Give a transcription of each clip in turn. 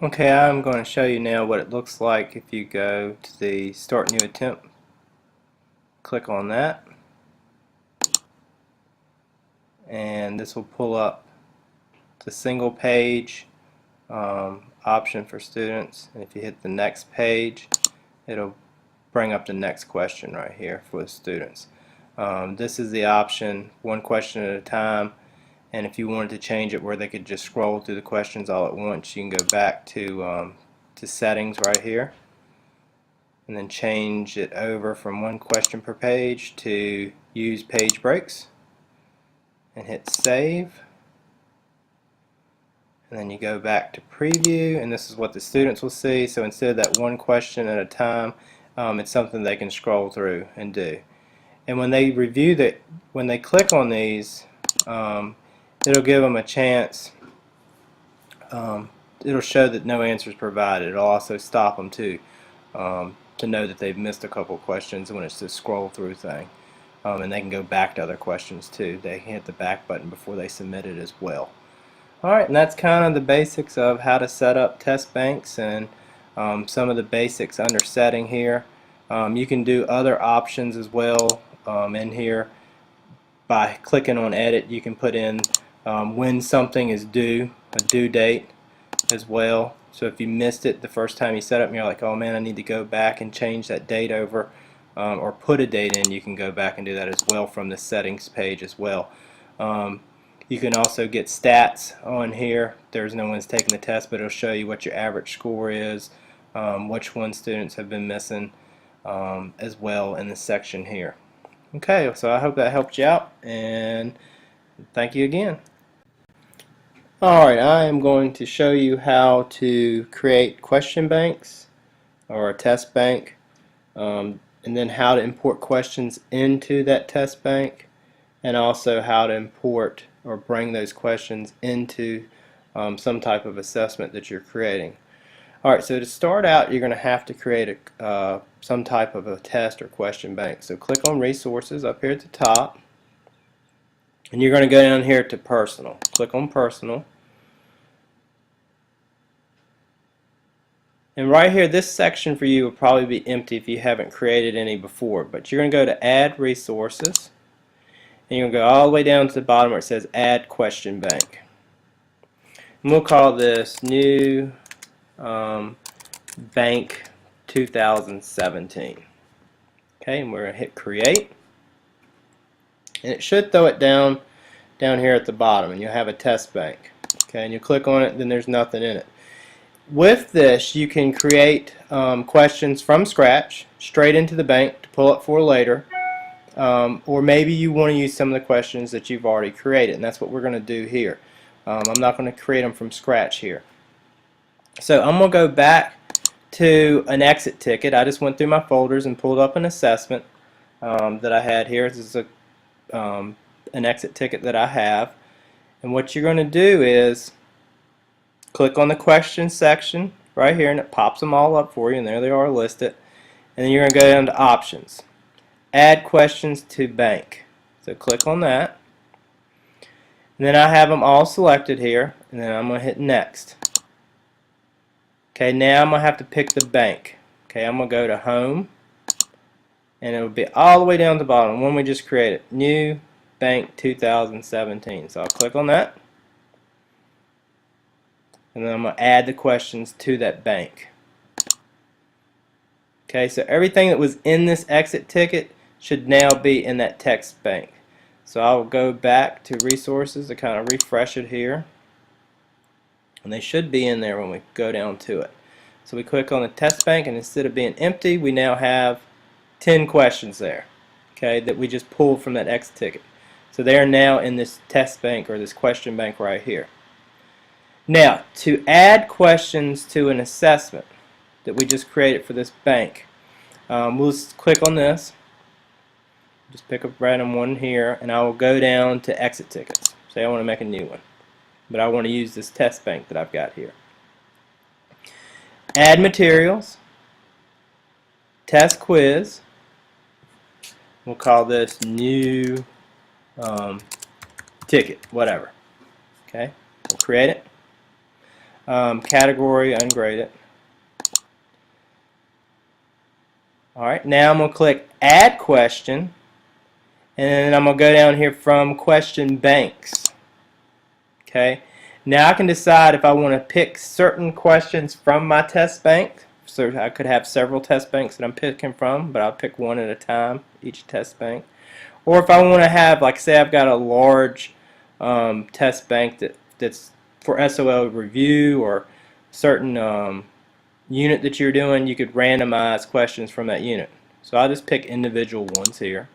Okay, I'm going to show you now what it looks like if you go to the Start New Attempt. Click on that, and this will pull up the single page option for students. And if you hit the next page, it'll bring up the next question right here for the students. This is the option, one question at a time. And if you wanted to change it where they could just scroll through the questions all at once, you can go back to settings right here and then change it over from one question per page to use page breaks and hit save. And then you go back to preview, and this is what the students will see. So instead of that one question at a time, it's something they can scroll through and do. And when they review that, when they click on these, it'll give them a chance. It'll show that no answer is provided. It'll also stop them too, to know that they've missed a couple questions when it's this scroll through thing. And they can go back to other questions too. They can hit the back button before they submit it as well. Alright, and that's kind of the basics of how to set up test banks and some of the basics under setting here. You can do other options as well in here. By clicking on edit, you can put in when something is due, a due date as well. So if you missed it the first time you set up and you're like, oh man, I need to go back and change that date over, or put a date in, you can go back and do that as well from the settings page as well. You can also get stats on here. There's no one's taking the test, but it'll show you what your average score is, which one students have been missing as well in this section here. Okay, so I hope that helped you out, and thank you again. Alright, I am going to show you how to create question banks or a test bank, and then how to import questions into that test bank, and also how to import or bring those questions into some type of assessment that you're creating. Alright, so to start out, you're going to have to create some type of a test or question bank. So click on Resources up here at the top, and you're going to go down here to Personal. Click on Personal. And right here, this section for you will probably be empty if you haven't created any before. But you're going to go to Add Resources, and you're going to go all the way down to the bottom where it says Add Question Bank. And we'll call this New Bank 2017. Okay, and we're going to hit Create. And it should throw it down here at the bottom, and you'll have a test bank. Okay, and you click on it, then there's nothing in it. With this, you can create questions from scratch straight into the bank to pull up for later, or maybe you want to use some of the questions that you've already created, and that's what we're going to do here. I'm not going to create them from scratch here. So I'm going to go back to an exit ticket. I just went through my folders and pulled up an assessment that I had here. This is an exit ticket that I have, and what you're going to do is click on the question section right here, and it pops them all up for you, and there they are listed. And then you're going to go down to Options, Add Questions to Bank. So click on that, and then I have them all selected here, and then I'm going to hit Next. Okay, now I'm going to have to pick the bank. Okay, I'm going to go to Home, and it will be all the way down to the bottom, one we just created, New Bank 2017. So I'll click on that, and then I'm going to add the questions to that bank. Okay, so everything that was in this exit ticket should now be in that text bank. So I will go back to Resources to kind of refresh it here, and they should be in there when we go down to it. So we click on the test bank, and instead of being empty, we now have 10 questions there, okay, that we just pulled from that exit ticket. So they are now in this test bank or this question bank right here. Now, to add questions to an assessment that we just created for this bank, we'll just click on this, just pick a random one here, and I will go down to exit tickets. Say I want to make a new one, but I want to use this test bank that I've got here. Add materials, test quiz, we'll call this new ticket, whatever. Okay, we'll create it. Category ungraded. Alright, now I'm going to click Add Question, and I'm going to go down here from Question Banks. Okay, now I can decide if I want to pick certain questions from my test bank. So I could have several test banks that I'm picking from, but I'll pick one at a time, each test bank. Or if I want to have, like say I've got a large test bank that's for SOL review or certain unit that you're doing, you could randomize questions from that unit. So I'll just pick individual ones here.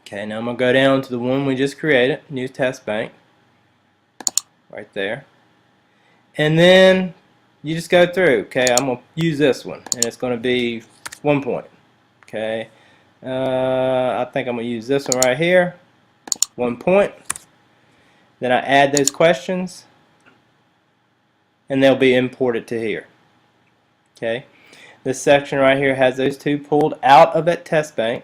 Okay, now I'm going to go down to the one we just created, new test bank, right there. And then you just go through. Okay, I'm going to use this one, and it's going to be 1 point. Okay, I think I'm going to use this one right here, 1 point. Then I add those questions, and they'll be imported to here. Okay, this section right here has those two pulled out of that test bank.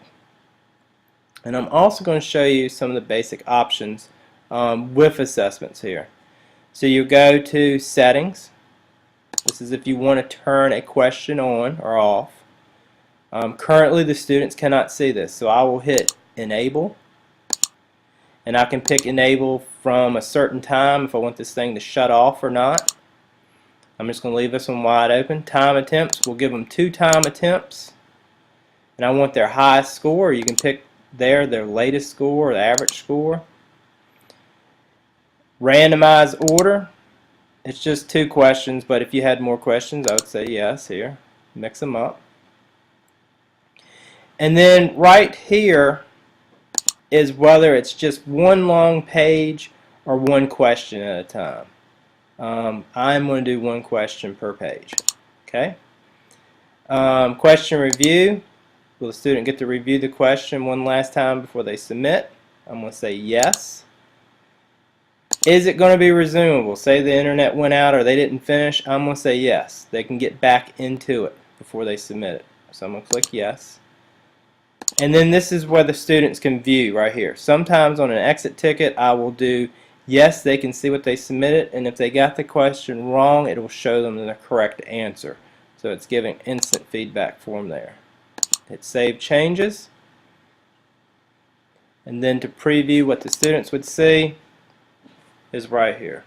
And I'm also going to show you some of the basic options with assessments here. So you go to Settings. This is if you want to turn a question on or off. Currently the students cannot see this, so I will hit Enable. And I can pick Enable from a certain time if I want this thing to shut off or not. I'm just going to leave this one wide open. Time attempts, we'll give them 2 time attempts. And I want their highest score. You can pick their latest score or the average score. Randomize order, it's just 2 questions, but if you had more questions I would say yes here. Mix them up. And then right here is whether it's just one long page or one question at a time. I'm going to do 1 question per page. Okay. Question review. Will the student get to review the question one last time before they submit? I'm going to say yes. Is it going to be resumable? Say the internet went out or they didn't finish. I'm going to say yes. They can get back into it before they submit it. So I'm going to click yes. And then this is where the students can view right here. Sometimes on an exit ticket I will do yes, they can see what they submitted, and if they got the question wrong it will show them the correct answer. So it's giving instant feedback for them there. Hit Save Changes, and then to preview what the students would see is right here.